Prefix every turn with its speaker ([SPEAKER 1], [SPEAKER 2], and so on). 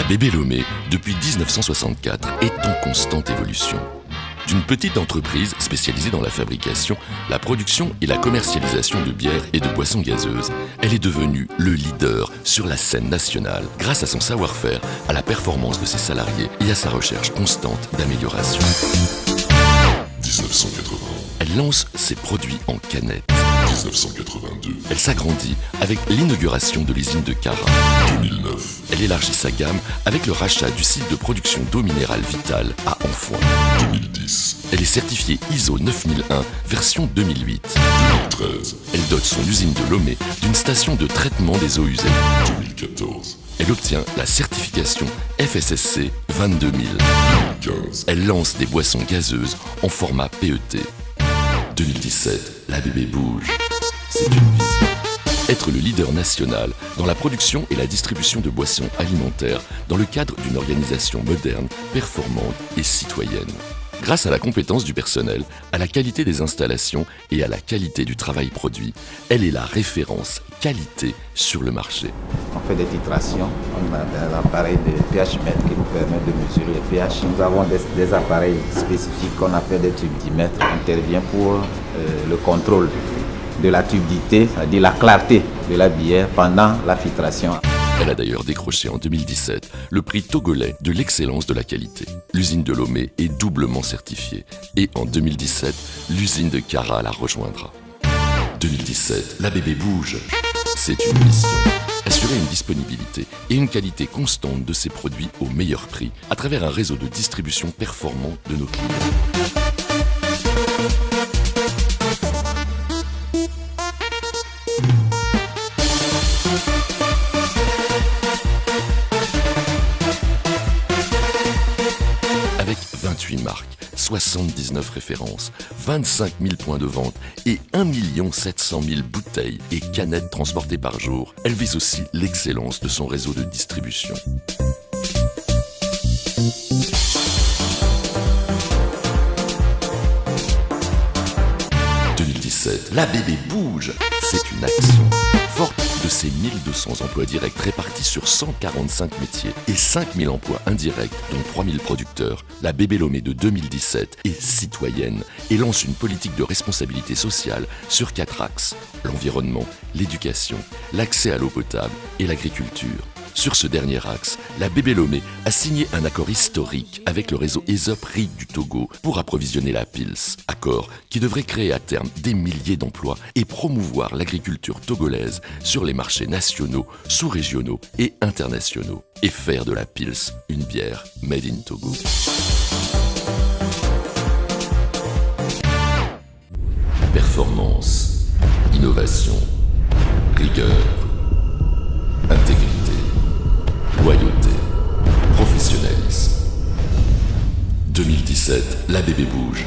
[SPEAKER 1] Bébé Lomé, depuis 1964, est en constante évolution. D'une petite entreprise spécialisée dans la fabrication, la production et la commercialisation de bières et de boissons gazeuses, elle est devenue le leader sur la scène nationale grâce à son savoir-faire, à la performance de ses salariés et à sa recherche constante d'amélioration.
[SPEAKER 2] 1980.
[SPEAKER 1] Elle lance ses produits en canettes.
[SPEAKER 2] 1982.
[SPEAKER 1] Elle s'agrandit avec l'inauguration de l'usine de Cara.
[SPEAKER 2] 2009.
[SPEAKER 1] Elle élargit sa gamme avec le rachat du site de production d'eau minérale Vital à Enfoin.
[SPEAKER 2] 2010.
[SPEAKER 1] Elle est certifiée ISO 9001 version 2008.
[SPEAKER 2] 2013.
[SPEAKER 1] Elle dote son usine de Lomé d'une station de traitement des eaux usées.
[SPEAKER 2] 2014.
[SPEAKER 1] Elle obtient la certification FSSC 22000.
[SPEAKER 2] 2015.
[SPEAKER 1] Elle lance des boissons gazeuses en format PET. 2017, la bébé bouge. C'est une vision. Être le leader national dans la production et la distribution de boissons alimentaires dans le cadre d'une organisation moderne, performante et citoyenne. Grâce à la compétence du personnel, à la qualité des installations et à la qualité du travail produit, elle est la référence qualité sur le marché.
[SPEAKER 3] On fait des titrations, on a des appareils de pH-mètre qui nous permettent de mesurer le pH. Nous avons des appareils spécifiques qu'on appelle des tubidimètres qui interviennent pour le contrôle de la turbidité, c'est-à-dire la clarté de la bière pendant la filtration.
[SPEAKER 1] Elle a d'ailleurs décroché en 2017 le prix togolais de l'excellence de la qualité. L'usine de Lomé est doublement certifiée et en 2017, l'usine de Cara la rejoindra. 2017, la bébé bouge. C'est une mission. Assurer une disponibilité et une qualité constante de ses produits au meilleur prix à travers un réseau de distribution performant de nos clients. Avec 28 marques, 79 références, 25 000 points de vente et 1 700 000 bouteilles et canettes transportées par jour, elle vise aussi l'excellence de son réseau de distribution. La bébé bouge, c'est une action. Forte de ses 1200 emplois directs répartis sur 145 métiers et 5000 emplois indirects, dont 3000 producteurs, la bébé Lomé de 2017 est citoyenne et lance une politique de responsabilité sociale sur 4 axes: l'environnement, l'éducation, l'accès à l'eau potable et l'agriculture. Sur ce dernier axe, la bébé Lomé a signé un accord historique avec le réseau ESOP-RIG du Togo pour approvisionner la Pils. Accord qui devrait créer à terme des milliers d'emplois et promouvoir l'agriculture togolaise sur les marchés nationaux, sous-régionaux et internationaux. Et faire de la Pils une bière made in Togo. Performance, innovation, rigueur, intégrité. Loyauté, professionnalisme. 2017, la bébé bouge.